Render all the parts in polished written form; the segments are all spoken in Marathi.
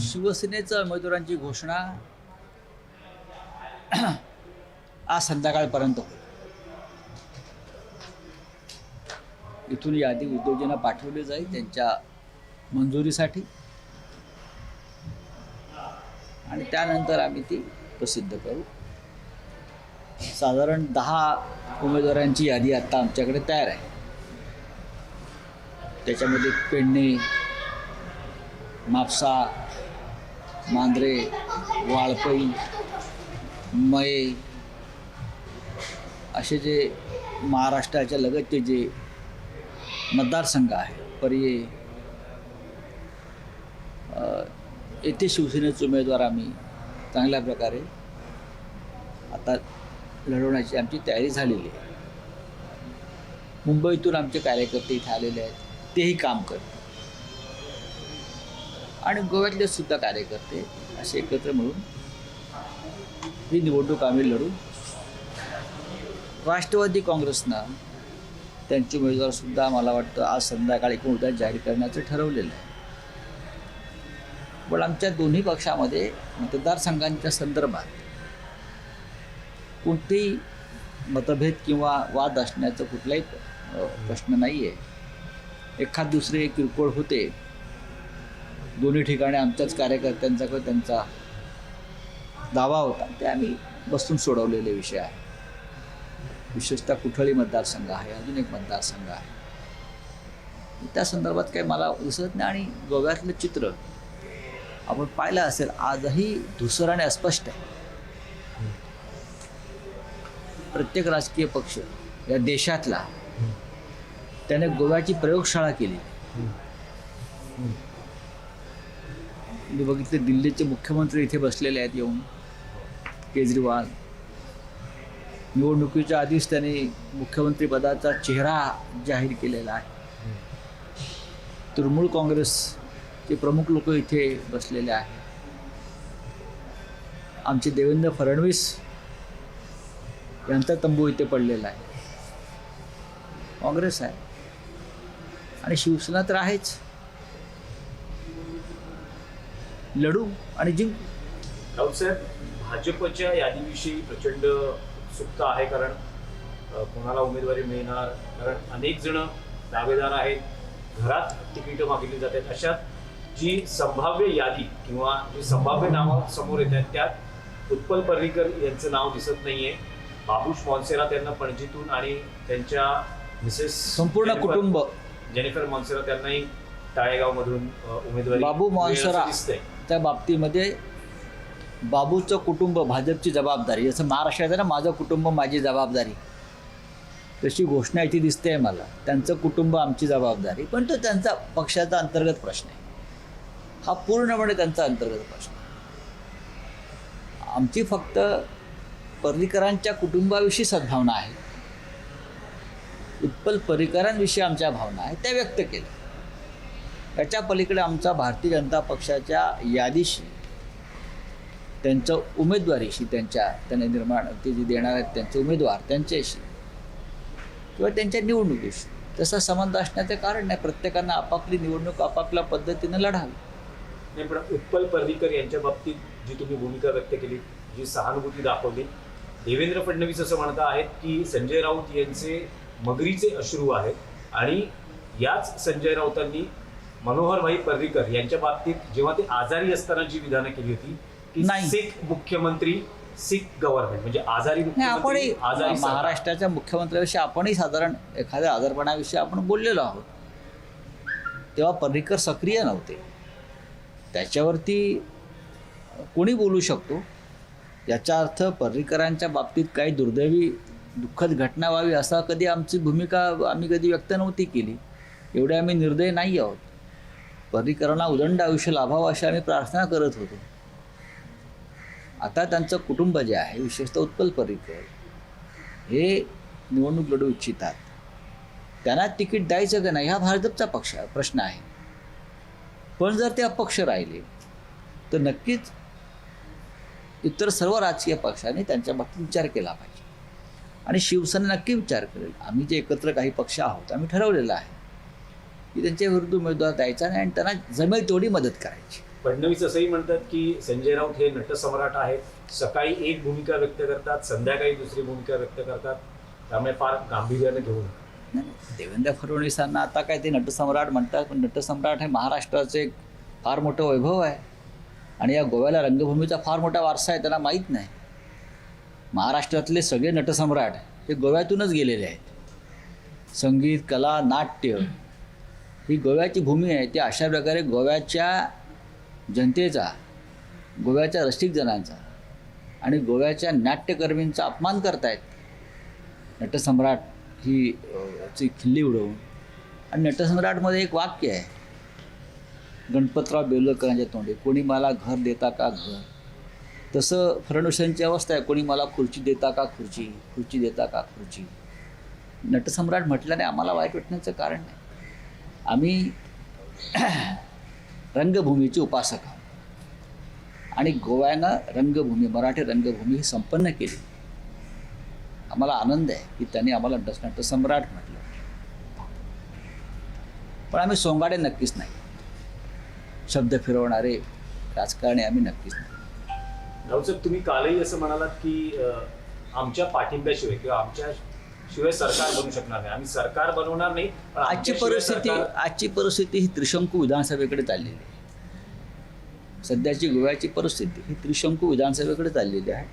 शिवसेनेच्या उमेदवारांची घोषणा आज संध्याकाळपर्यंत होईल. इथून यादी उद्योजकांना पाठवली जाईल त्यांच्या मंजुरीसाठी आणि त्यानंतर आम्ही ती प्रसिद्ध करू. साधारण 10 उमेदवारांची यादी आता आमच्याकडे तयार आहे. त्याच्यामध्ये पेडणे, म्हापसा, मांजरे, वाळपई, मये असे जे महाराष्ट्राच्या लगतचे जे मतदारसंघ आहे पर्ये येथे शिवसेनेचे उमेदवार आम्ही चांगल्या प्रकारे आता लढवण्याची आमची तयारी झालेली आहे. मुंबईतून आमचे कार्यकर्ते इथे आलेले आहेत, तेही काम करतात आणि गोव्यातले सुद्धा कार्यकर्ते असे एकत्र मिळून ही निवडणूक आम्ही लढू. राष्ट्रवादी काँग्रेसनं त्यांचे उमेदवारसुद्धा मला वाटतं आज संध्याकाळी किंवा उद्या जाहीर करण्याचं ठरवलेलं आहे. पण आमच्या दोन्ही पक्षामध्ये मतदारसंघांच्या संदर्भात कोणतेही मतभेद किंवा वाद असण्याचा कुठलाही प्रश्न नाही आहे. एखाद दुसरे किरकोळ होते दोन्ही ठिकाणी आमच्याच कार्यकर्त्यांचा किंवा त्यांचा दावा होता, ते आम्ही बसून सोडवलेले विषय आहे. विशेषतः कुठळी मतदारसंघ आहे, अजून एक मतदारसंघ आहे, त्या संदर्भात काही मला दिसत नाही. आणि गोव्यातलं चित्र आपण पाहिलं असेल, आजही धुसर आणि अस्पष्ट आहे. प्रत्येक राजकीय पक्ष या देशातला त्याने गोव्याची प्रयोगशाळा केली. मी बघितले दिल्लीचे मुख्यमंत्री इथे बसलेले आहेत येऊन, केजरीवाल. निवडणुकीच्या आधीच त्यांनी मुख्यमंत्रीपदाचा चेहरा जाहीर केलेला आहे. तृणमूल काँग्रेसचे प्रमुख लोक इथे बसलेले आहेत. आमचे देवेंद्र फडणवीस यांचा तंबू इथे पडलेला आहे. काँग्रेस आहे आणि शिवसेना तर आहेच. लढू आणि जिंकू. राऊत साहेब, भाजपच्या यादीविषयी प्रचंड उत्सुकता आहे, कारण कोणाला उमेदवारी मिळणार, कारण अनेक जण दावेदार आहेत, घरात तिकीटं मागितली जातात. अशात जी संभाव्य यादी किंवा जी संभाव्य नावं समोर येत आहेत त्यात उत्पल पर्रीकर यांचं नाव दिसत नाहीये. बाबूश मॉन्सेरात यांना पणजीतून आणि त्यांच्या मिसेस संपूर्ण कुटुंब जेनिफर मॉन्सेरात त्यांनाही टाळेगावमधून उमेदवारी बाबू मॉन्सेरा त्या बाबतीमध्ये बाबूचं कुटुंब भाजपची जबाबदारी, जसं महाराष्ट्रात आहे ना माझं कुटुंब माझी जबाबदारी, तशी घोषणा इथे दिसते आहे मला. त्यांचं कुटुंब आमची जबाबदारी, पण तो त्यांचा पक्षाचा अंतर्गत प्रश्न आहे. हा पूर्णपणे त्यांचा अंतर्गत प्रश्न. आमची फक्त पर्रीकरांच्या कुटुंबाविषयी सद्भावना आहे, उत्पल पर्रीकरांविषयी आमच्या भावना आहेत त्या व्यक्त केल्या. त्याच्या पलीकडे आमचा भारतीय जनता पक्षाच्या यादीशी, त्यांचं उमेदवारीशी, त्यांना निर्माण ते जे देणार आहेत त्यांचे उमेदवार त्यांच्याशी किंवा त्यांच्या निवडणुकीशी तसा संबंध असण्याचं कारण नाही. प्रत्येकानं आपापली निवडणूक आपापल्या पद्धतीनं लढावी. नाही, पण उत्पल पर्रीकर यांच्या बाबतीत जी तुम्ही भूमिका व्यक्त केली, जी सहानुभूती दाखवली, देवेंद्र फडणवीस असं म्हणत आहेत की संजय राऊत यांचे मगरीचे अश्रू आहेत आणि याच संजय राऊतांनी मनोहरभाई पर्रीकर यांच्या बाबतीत जेव्हा ते आजारी असताना जी विधानं केली होती की सिख मुख्यमंत्री, सिख गव्हर्नमेंट, म्हणजे आजारी मुख्यमंत्री, आजारी महाराष्ट्राच्या मुख्यमंत्र्याविषयी आपणही साधारण एखाद्या आजारपणाविषयी आपण बोललेलो आहोत. तेव्हा पर्रीकर सक्रिय नव्हते. त्याच्यावरती कोणी बोलू शकतो. याचा अर्थ पर्रीकरांच्या बाबतीत काही दुर्दैवी दुःखद घटना व्हावी असा कधी आमची भूमिका आम्ही कधी व्यक्त नव्हती केली. एवढे आम्ही निर्दय नाही आहोत. पर्रीकरांना उदंड आयुष्य लाभावं अशी आम्ही प्रार्थना करत होतो. आता त्यांचं कुटुंब जे आहे, विशेषतः उत्पल पर्रीकर, हे निवडणूक लढवू इच्छितात. त्यांना तिकीट द्यायचं का नाही हा भाजपचा प्रश्न आहे. पण जर ते अपक्ष राहिले तर नक्कीच इतर सर्व राजकीय पक्षांनी त्यांच्या बाबतीत विचार केला पाहिजे आणि शिवसेना नक्की विचार करेल. आम्ही जे एकत्र काही पक्ष आहोत आम्ही ठरवलेलं आहे की त्यांच्या विरुद्ध उमेदवार द्यायचा नाही आणि त्यांना जमेल तेवढी मदत करायची. फडणवीस असंही म्हणतात की संजय राऊत हे नटसम्राट आहेत, सकाळी एक भूमिका व्यक्त करतात, संध्याकाळी दुसरी भूमिका व्यक्त करतात, त्यामुळे फार गांभीर्यानं घेऊन. नाही, देवेंद्र फडणवीसांना आता काय ते नटसम्राट म्हणतात, पण नटसम्राट हे महाराष्ट्राचं एक फार मोठं वैभव आहे आणि या गोव्याला रंगभूमीचा फार मोठा वारसा आहे, त्यांना माहीत नाही. महाराष्ट्रातले सगळे नटसम्राट हे गोव्यातूनच गेलेले आहेत. संगीत, कला, नाट्य ही गोव्याची भूमी आहे. ती अशा प्रकारे गोव्याच्या जनतेचा, गोव्याच्या रसिकजनांचा आणि गोव्याच्या नाट्यकर्मींचा अपमान करतायत. नटसम्राट ही ची खिल्ली उडवून. आणि नटसम्राटमध्ये एक वाक्य आहे गणपतराव बेलोरकरांच्या तोंडी, कोणी मला घर देता का घर. तसं फडणवीसांची अवस्था आहे, कोणी मला खुर्ची देता का खुर्ची, खुर्ची देता का खुर्ची. नटसम्राट म्हटल्याने आम्हाला वाईट वाटण्याचं कारण नाही. आम्ही रंगभूमीचे उपासक आहोत आणि गोव्यानं रंगभूमी, मराठी रंगभूमी ही संपन्न केली. आम्हाला आनंद आहे की त्यांनी आम्हाला नटसम्राट म्हटलं. पण आम्ही सोंगाडे नक्कीच नाही, शब्द फिरवणारे राजकारणी आम्ही नक्कीच नाही. राऊतसाहेब, तुम्ही कालही असं म्हणालात की आमच्या पाठिंब्याशिवाय किंवा आमच्या शिवाय सरकार बनू शकणार नाही, आम्ही सरकार बनवणार नाही. पण आजची परिस्थिती ही त्रिशंकू विधानसभेकडे चाललेली आहे. सध्याची गोव्याची परिस्थिती ही त्रिशंकू विधानसभेकडे चाललेली आहे.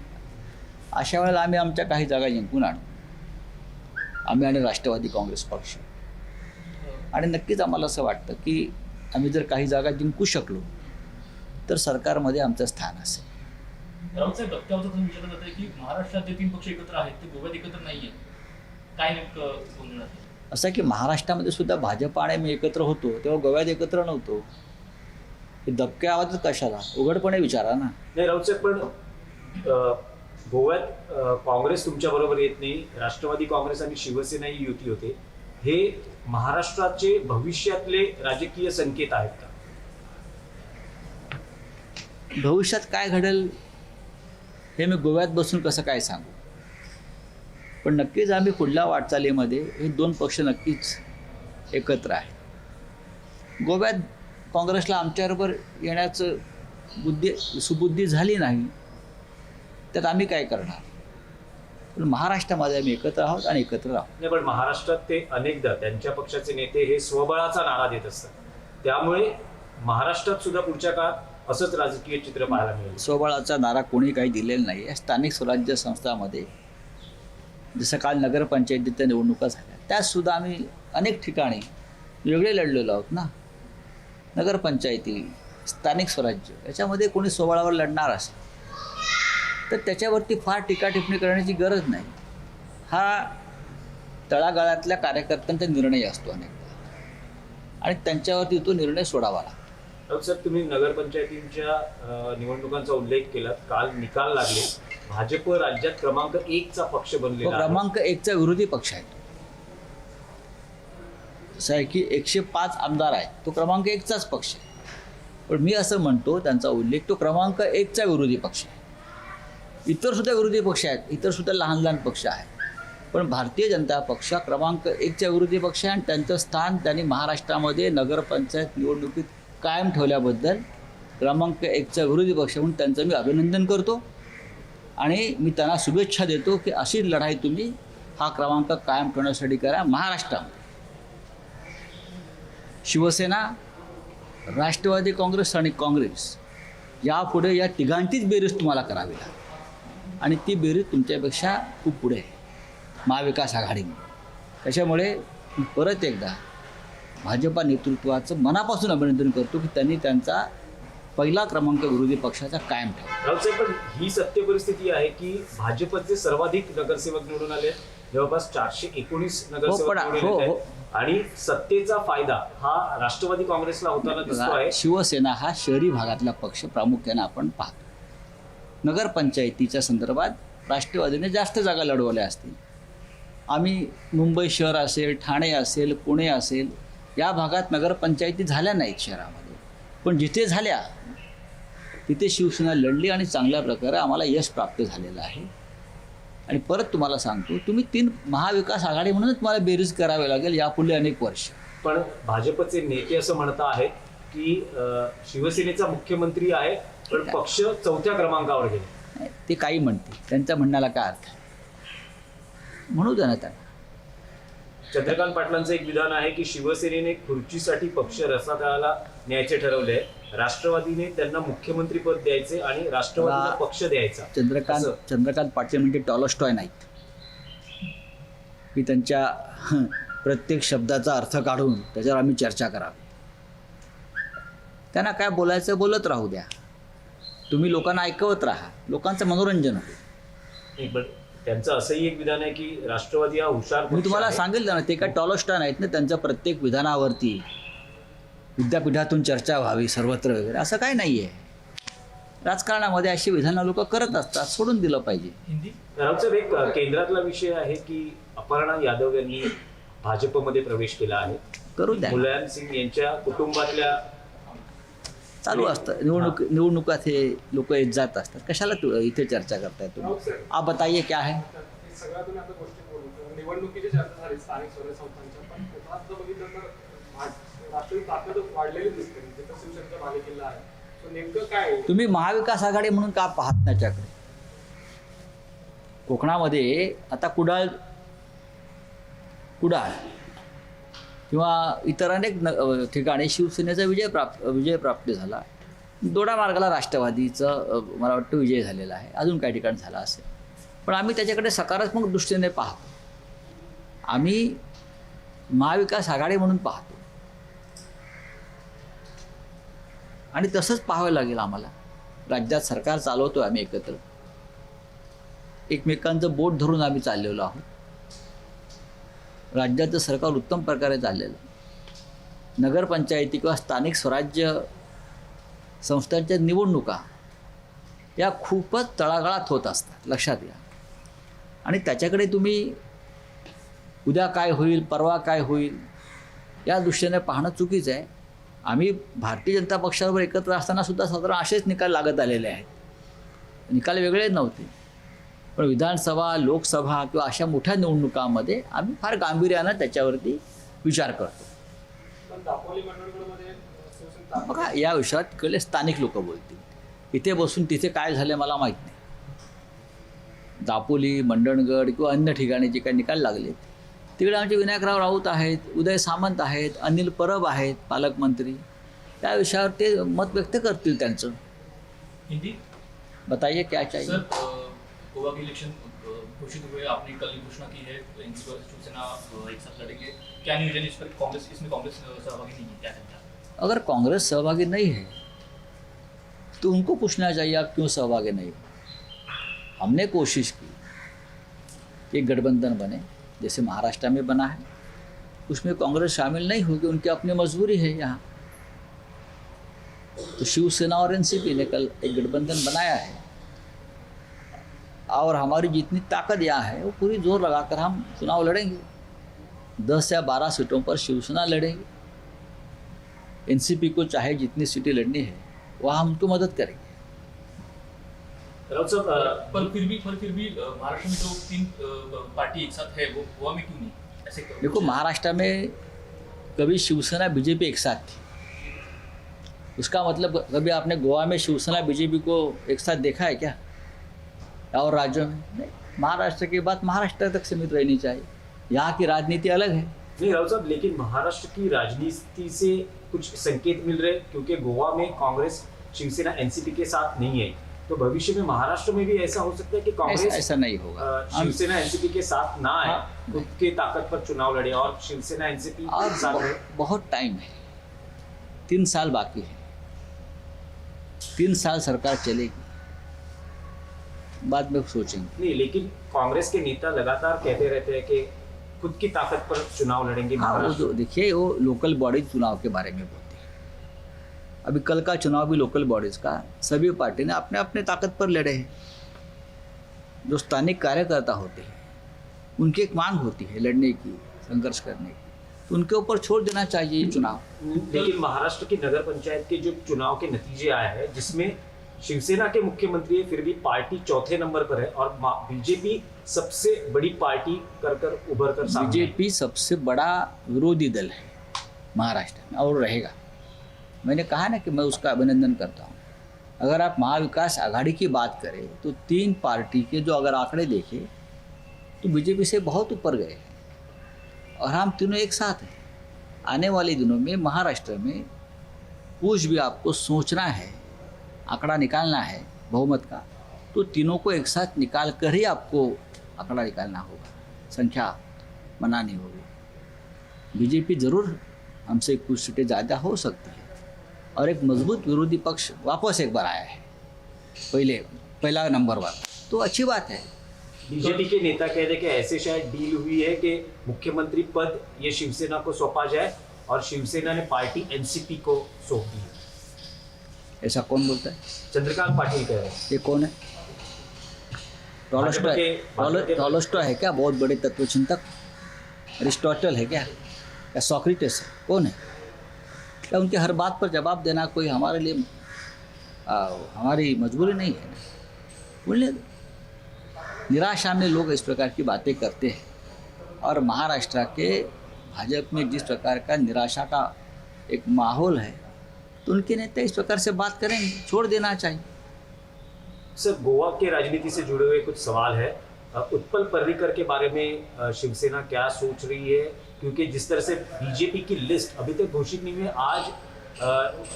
अशा वेळेला आम्ही आमच्या काही जागा जिंकून आणू. आम्ही आणि राष्ट्रवादी काँग्रेस पक्ष. आणि नक्कीच आम्हाला असं वाटतं की आम्ही जर काही जागा जिंकू शकलो तर सरकारमध्ये आमचं स्थान असेल. राऊतसाहेब, धक्क्यावर विचारलं जातं की महाराष्ट्रात जे 3 पक्ष एकत्र आहेत ते गोव्यात एकत्र नाहीये, काय नेमकं बोलणं आहे? असं की महाराष्ट्रामध्ये सुद्धा भाजप आणि मी एकत्र होतो तेव्हा गोव्यात एकत्र नव्हतो. हे दबक्या आवाजात कशाला, उघडपणे विचारा ना. नाही राऊतसाहेब, पण गोव्यात काँग्रेस तुमच्या बरोबर येत नाही, राष्ट्रवादी काँग्रेस आणि शिवसेना ही युती होते. हे महाराष्ट्राचे भविष्यातले राजकीय संकेत आहेत का? भविष्यात काय घडेल हे मी गोव्यात बसून कसं काय सांगू. पण नक्कीच आम्ही पुढल्या वाटचालीमध्ये हे 2 पक्ष नक्कीच एकत्र आहे. गोव्यात काँग्रेसला आमच्याबरोबर येण्याचं सुबुद्धी झाली नाही, त्यात आम्ही काय करणार. पण महाराष्ट्रामध्ये आम्ही एकत्र आहोत आणि एकत्र राहू. नाही, पण महाराष्ट्रात ते अनेकदा त्यांच्या पक्षाचे नेते हे स्वबळाचा नारा देत असतात, त्यामुळे महाराष्ट्रात सुद्धा पुढच्या काळात असंच राजकीय चित्र पाहायला मिळेल. स्वबळाचा नारा कोणी काही दिलेला नाही आहे. स्थानिक स्वराज्य संस्थांमध्ये जसं काल नगरपंचायतीच्या निवडणुका झाल्या त्यातसुद्धा आम्ही अनेक ठिकाणी वेगळे लढलेलो आहोत ना. नगरपंचायती, स्थानिक स्वराज्य याच्यामध्ये कोणी स्वबळावर लढणार असेल तर त्याच्यावरती फार टीका टिप्पणी करण्याची गरज नाही. हा तळागाळातल्या कार्यकर्त्यांचा निर्णय असतो अनेकदा आणि त्यांच्यावरती तो निर्णय सोडावा लागतो. राऊतसाहेब, तुम्ही नगरपंचायतींच्या निवडणुकांचा उल्लेख केला. काल निकाल लागले. भाजप राज्यात क्रमांक 1चा पक्ष बनलेला आहे. क्रमांक 1चा विरोधी पक्ष आहे. असं आहे की 105 आमदार आहेत, तो क्रमांक 1चाच पक्ष आहे. पण मी असं म्हणतो त्यांचा उल्लेख तो क्रमांक 1चा विरोधी पक्ष आहे. इतरसुद्धा विरोधी पक्ष आहेत, इतरसुद्धा लहान लहान पक्ष आहेत, पण भारतीय जनता पक्ष क्रमांक 1च्या विरोधी पक्ष आहे आणि त्यांचं स्थान त्यांनी महाराष्ट्रामध्ये नगरपंचायत निवडणुकीत कायम ठेवल्याबद्दल क्रमांक 1चा विरोधी पक्ष म्हणून त्यांचं मी अभिनंदन करतो आणि मी त्यांना शुभेच्छा देतो की अशी लढाई तुम्ही हा क्रमांक कायम ठेवण्यासाठी करा. महाराष्ट्रामध्ये शिवसेना, राष्ट्रवादी काँग्रेस आणि काँग्रेस यापुढे या तिघांचीच बेरीज तुम्हाला करावी लागेल आणि ती बेरीज तुमच्यापेक्षा खूप पुढे आहे महाविकास आघाडीमध्ये. त्याच्यामुळे मी परत एकदा भाजपा नेतृत्वाचं मनापासून अभिनंदन करतो की त्यांनी त्यांचा पहिला क्रमांक विरोधी पक्षाचा कायम ठेवला. राऊतसाहेब, पण ही सत्य परिस्थिती आहे की भाजपचे सर्वाधिक नगरसेवक निवडून आले, जवळपास 419 नगरसेवक निवडून येत आहेत आणि सत्तेचा फायदा हा राष्ट्रवादी काँग्रेसला होताना दिसतो आहे. शिवसेना हा शहरी भागातला पक्ष प्रामुख्याने आपण पाहतो. नगरपंचायतीच्या संदर्भात राष्ट्रवादीने जास्त जागा लढवल्या असतील. आम्ही मुंबई शहर असेल, ठाणे असेल, पुणे असेल या भागात नगरपंचायती झाल्या नाहीत शहरामध्ये, पण जिथे झाल्या तिथे शिवसेना लढली आणि चांगल्या प्रकारे आम्हाला यश प्राप्त झालेलं आहे. आणि परत तुम्हाला सांगतो, तुम्ही 3 महाविकास आघाडी म्हणूनच तुम्हाला बेरीज करावी लागेल यापुढे अनेक वर्ष. पण भाजपचे नेते असं म्हणत आहेत की शिवसेनेचा मुख्यमंत्री आहे पण पक्ष 4थ्या क्रमांकावर गेले. ते काही म्हणतील, त्यांच्या म्हणण्याला काय अर्थ आहे? म्हणू द्या ना त्यांना. चंद्रकांत पाटलांचं एक विधान आहे की शिवसेनेने खुर्चीसाठी पक्ष रसातळाला न्यायचे ठरवले, राष्ट्रवादीने त्यांना मुख्यमंत्री पद द्यायचे आणि राष्ट्रवादीला पक्ष द्यायचा. चंद्रकांत पाटील म्हणजे टॉलस्टॉय नाहीत की त्यांच्या प्रत्येक शब्दाचा अर्थ काढून त्याच्यावर आम्ही चर्चा करावी. त्यांना काय बोलायचं बोलत राहू द्या, तुम्ही लोकांना ऐकवत राहा, लोकांचं मनोरंजन होईल. पण त्यांचं असंही एक विधान आहे की राष्ट्रवादी हा हुशार मी पक्ष तुम्हाला आहे. सांगितलं ना, ते काय टॉलस्टॉय नाहीत ना, त्यांच्या प्रत्येक विधानावरती विद्यापीठातून चर्चा व्हावी सर्वत्र वगैरे असं काही नाही आहे. राजकारणामध्ये अशी विधानं लोक करत असतात, सोडून दिलं पाहिजे. हिंदी राऊत साहेब, एक केंद्रातला विषय आहे की अपर्णा यादव यांनी भाजपमध्ये प्रवेश केला आहे. करू द्या, मुलायम सिंग यांच्या कुटुंबातल्या चालू असतं. निवडणुकात हे लोक येत जात असतात. कशाला इथे चर्चा करताय तुम्ही? आप बताइए क्या है. सगळ्यातून आता गोष्टी बोलू, निवडणुकीची चर्चा झाली स्थानिक स्वराज्य संस्थांच्या, पण कोकणात जर बघितलं तर राष्ट्रीय ताकद वाढलेली दिसते, जिथं शिवसेनेचा बालेकिल्ला आहे. तो नेमकं काय आहे? तुम्ही महाविकास आघाडी म्हणून का पाहत त्याच्याकडे? कोकणामध्ये आता कुडाळ किंवा इतर अनेक ठिकाणी शिवसेनेचा विजय प्राप्त झाला. दोडामार्गाला राष्ट्रवादीचं मला वाटतं विजय झालेला आहे, अजून काही ठिकाणी झाला असेल. पण आम्ही त्याच्याकडे सकारात्मक दृष्टीने पाहतो. आम्ही महाविकास आघाडी म्हणून पाहतो आणि तसंच पाहावं लागेल आम्हाला. राज्यात सरकार चालवतो आम्ही एकत्र, एकमेकांचं बोट धरून आम्ही चाललेलो आहोत. राज्याचं सरकार उत्तम प्रकारे चाललेलं. नगरपंचायती किंवा स्थानिक स्वराज्य संस्थांच्या निवडणुका या खूपच तळागाळात होत असतात, लक्षात घ्या. आणि त्याच्याकडे तुम्ही उद्या काय होईल, परवा काय होईल या दृष्टीने पाहणं चुकीचं आहे. आम्ही भारतीय जनता पक्षाबरोबर एकत्र असताना सुद्धा साधारण असेच निकाल लागत आलेले आहेत. निकाल वेगळे नव्हते, पण विधानसभा, लोकसभा किंवा अशा मोठ्या निवडणुकांमध्ये आम्ही फार गांभीर्यानं त्याच्यावरती विचार करतो. पण दापोली मंडळगडमध्ये शिवसेना बघा, या विषयात तिकडले स्थानिक लोक बोलतील. इथे बसून तिथे काय झाले मला माहीत नाही. दापोली, मंडणगड किंवा अन्य ठिकाणी जे काही निकाल लागले तिकडे आमचे विनायकराव राऊत आहेत, उदय सामंत आहेत, अनिल परब आहेत पालकमंत्री. त्या विषयावर ते मत व्यक्त करतील त्यांचं. हिंदी बताइए क्या चाहिए. सर, गोवा के इलेक्शन घोषित हुए, आपने कल ही घोषणा की है शिवसेना एक साथ लड़ेंगे, क्या नियोजन है इस पर? कांग्रेस सहभागी नहीं है, क्या कहते हैं? अगर कांग्रेस सहभागी नहीं है तो उनको पूछना चाहिए आप क्यों सहभागी नहीं हो. हमने कोशिश की एक गठबंधन बने जैसे महाराष्ट्र में बना है, उसमें कांग्रेस शामिल नहीं होगी, उनकी अपनी मजबूरी है यहाँ. तो शिवसेना और एनसीपी ने कल एक गठबंधन बनाया है और हमारी जितनी ताकत यहाँ है वो पूरी जोर लगाकर हम चुनाव लड़ेंगे. 10 या 12 सीटों पर शिवसेना लड़ेगी. एनसीपी को चाहे जितनी सीटें लड़नी है वहाँ हम उनको मदद करेंगे. राऊत साहब, पर फिर भी महाराष्ट्र में जो तीन पार्टी एक साथ है, वो गोवा में क्यों नहीं ऐसे? देखो, महाराष्ट्र में कभी शिवसेना बीजेपी एक साथ थी. उसका मतलब कभी आपने गोवा में शिवसेना बीजेपी को एक साथ देखा है क्या? और राज्यों में नहीं. महाराष्ट्र की बात महाराष्ट्र तक सीमित रहनी चाहिए. यहाँ की राजनीति अलग है. नहीं राउत साहब, लेकिन महाराष्ट्र की राजनीति से कुछ संकेत मिल रहे हैं क्योंकि गोवा में कांग्रेस शिवसेना एनसीपी के साथ नहीं है, तो भविष्य में महाराष्ट्र में भी ऐसा हो सकता है कि कांग्रेस ऐसा नहीं होगा. शिवसेना एनसीपी के साथ ना आए, खुद के ताकत पर चुनाव लड़े और शिवसेना एनसीपी और साथ रहे. बहुत टाइम है, 3 साल बाकी है. 3 साल सरकार चलेगी, बाद में सोचेंगे. नहीं, लेकिन कांग्रेस के नेता लगातार कहते रहते हैं कि खुद की ताकत पर चुनाव लड़ेंगे हाँ, वो महाराष्ट्र. जो देखिए, वो लोकल बॉडी चुनाव के बारे में बोलती है. अभी कल का चुनाव भी लोकल बॉडीज़ का सभी पार्टी ने अपने अपने ताकत पर लड़े हैं. जो स्थानिक कार्यकर्ता होते हैं उनकी एक मांग होती है लड़ने की, संघर्ष करने की, तो उनके ऊपर छोड़ देना चाहिए ये चुनाव. लेकिन महाराष्ट्र की नगर पंचायत के जो चुनाव के नतीजे आए हैं जिसमें शिवसेना के मुख्यमंत्री है, फिर भी पार्टी 4थे नंबर पर है और बीजेपी सबसे बड़ी पार्टी कर उभर कर सामने है. बीजेपी सबसे बड़ा विरोधी दल है महाराष्ट्र में और रहेगा. मैंने कहा ना कि मैं उसका अभिनंदन करता हूँ। अगर आप महाविकास आघाड़ी की बात करें तो 3 पार्टी के जो अगर आंकड़े देखें तो बीजेपी से बहुत ऊपर गए हैं और हम तीनों एक साथ हैं। आने वाले दिनों में महाराष्ट्र में कुछ भी आपको सोचना है, आंकड़ा निकालना है बहुमत का, तो तीनों को एक साथ निकाल कर ही आपको आंकड़ा निकालना होगा, संख्या बनानी होगी। बीजेपी ज़रूर हमसे कुछ सीटें ज़्यादा हो सकती है और एक मजबूत विरोधी पक्ष वापस एक बार आया है, पहला नंबर 1, तो अच्छी बात है। बीजेपी के नेता कह रहे कि ऐसे शायद डील हुई है कि मुख्यमंत्री पद ये शिवसेना को सौंपा जाए और शिवसेना ने पार्टी एनसीपी को सौंप दी है। ऐसा कौन बोलता है? चंद्रकांत पाटिल कह रहे हैं। ये कौन है? टॉलस्टॉय है क्या? बहुत बड़े तत्वचिंतक? अरिस्टोटल है क्या? या सोक्रेटिस है? कौन है? क्या उनके हर बात पर जवाब देना कोई हमारे लिए हमारी मजबूरी नहीं है ना? बोलने दो। निराशा में लोग इस प्रकार की बातें करते हैं और महाराष्ट्र के भाजपा में जिस प्रकार का निराशा का एक माहौल है तो उनके नेता इस प्रकार से बात करेंगे, छोड़ देना चाहिए। सर, गोवा के राजनीति से जुड़े हुए कुछ सवाल है। उत्पल पर्रिकर के बारे में शिवसेना क्या सोच रही है, क्योंकि जिस तरह से बीजेपी की लिस्ट अभी तक घोषित नहीं हुई, आज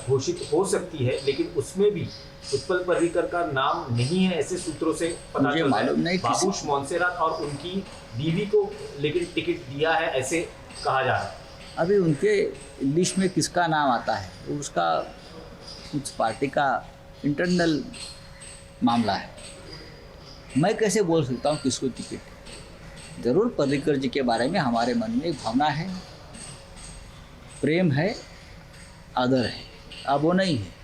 घोषित हो सकती है, लेकिन उसमें भी उत्पल पर्रिकर का नाम नहीं है, ऐसे सूत्रों से पता चल रहा है। बाबूश मोन्सेरात और उनकी बीवी को लेकिन टिकट दिया है, ऐसे कहा जा रहा है। अभी उनके लिस्ट में किसका नाम आता है उसका कुछ पार्टी का इंटरनल मामला है। मैं कैसे बोल सकता हूँ किसको टिकट? ज़रूर पर्रिकर जी के बारे में हमारे मन में एक भावना है, प्रेम है, आदर है। अब वो नहीं है।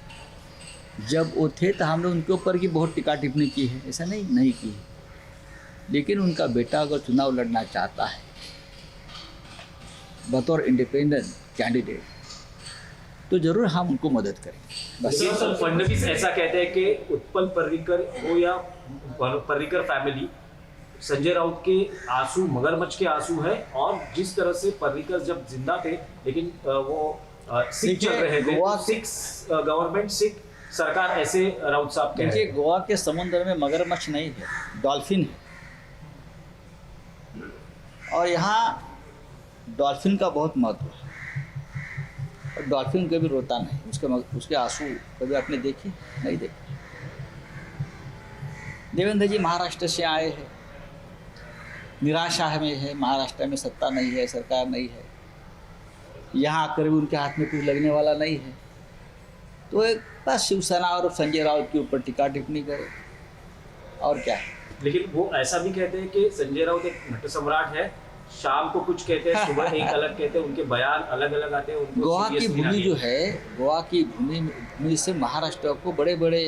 जब वो थे तो हमने उनके ऊपर की बहुत टिक्का टिप्पणी की है, ऐसा नहीं की है। लेकिन उनका बेटा अगर चुनाव लड़ना चाहता है बतौर इंडिपेंडेंट कैंडिडेट तो ज़रूर हम उनको मदद करेंगे। बस लेकिन फडणवीस ऐसा कहते हैं कि उत्पल पर्रिकर हो या पर्रिकर फैमिली, संजय राउत के आंसू मगरमच्छ के आंसू है, और जिस तरह से पर्रिकर जब जिंदा थे लेकिन वो सिख चल रहे थे, सिख गवर्नमेंट, सिख सरकार, ऐसे राउत साहब कह रहे हैं। गोवा के समुद्र में मगरमच्छ नहीं है, डॉल्फिन है और यहाँ डॉल्फिन का बहुत महत्व है और डॉल्फिन कभी रोता नहीं, उसके आंसू कभी आपने देखे? नहीं देखे। देवेंद्र जी महाराष्ट्र से आए हैं, निराशा में है, महाराष्ट्र में सत्ता नहीं है, सरकार नहीं है, यहाँ आकर भी उनके हाथ में कुछ लगने वाला नहीं है, तो एक बस शिवसेना और संजय राउत के ऊपर टिक्का टिप्पणी करे और क्या है। लेकिन वो ऐसा भी कहते हैं कि संजय राउत एक नट सम्राट है, शाम को कुछ कहते हैं, सुबह एक अलग कहते हैं, उनके बयान अलग अलग आते हैं। उनको गोवा की भूमि जो है, गोवा की भूमि से महाराष्ट्र को बड़े बड़े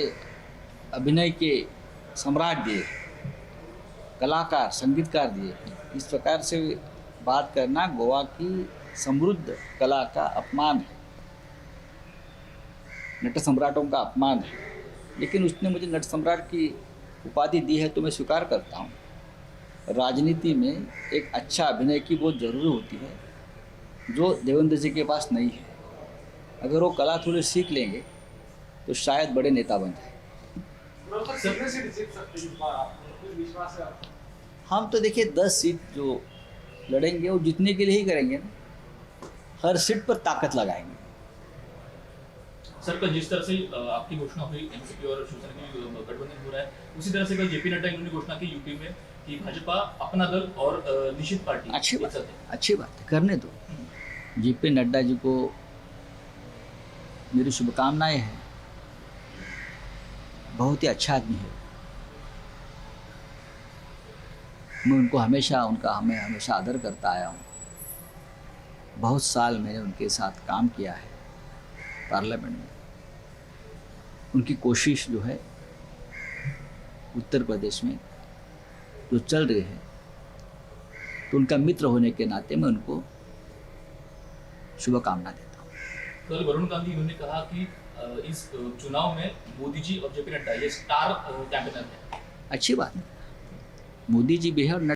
अभिनय के सम्राट दिए, कलाकार, संगीतकार दिए। इस प्रकार से बात करना गोवा की समृद्ध कला का अपमान है, नट सम्राटों का अपमान है। लेकिन उसने मुझे नट सम्राट की उपाधि दी है तो मैं स्वीकार करता हूँ। राजनीति में एक अच्छा अभिनय की बहुत ज़रूरी होती है जो देवेंद्र जी के पास नहीं है। अगर वो कला थोड़ी सीख लेंगे तो शायद बड़े नेता बन जाए। हम तो देखिए 10 सीट जो लड़ेंगे वो जीतने के लिए ही करेंगे ना, हर सीट पर ताकत लगाएंगे। सर, कल जिस तरह से आपकी घोषणा हुई एनसीपी और शिवसेना की गठबंधन हो रहा है, उसी तरह से कल जेपी नड्डा इन्होंने घोषणा की यूपी में कि भाजपा, अपना दल और निश्चित पार्टी। अच्छी बात है, करने दो। जेपी नड्डा जी को मेरी शुभकामनाएं हैं। बहुत ही अच्छा आदमी है, मैं उनको हमेशा हमेशा आदर करता आया हूँ। बहुत साल मैंने उनके साथ काम किया है पार्लियामेंट में। उनकी कोशिश जो है उत्तर प्रदेश में जो चल रही है, तो उनका मित्र होने के नाते मैं उनको शुभकामना देता हूँ। कल वरुण गांधी उन्होंने कहा कि इस चुनाव में मोदी जी और जेपी नड्डा ये स्टार कैंपेनर है। अच्छी बात है, मोदी जी भी है और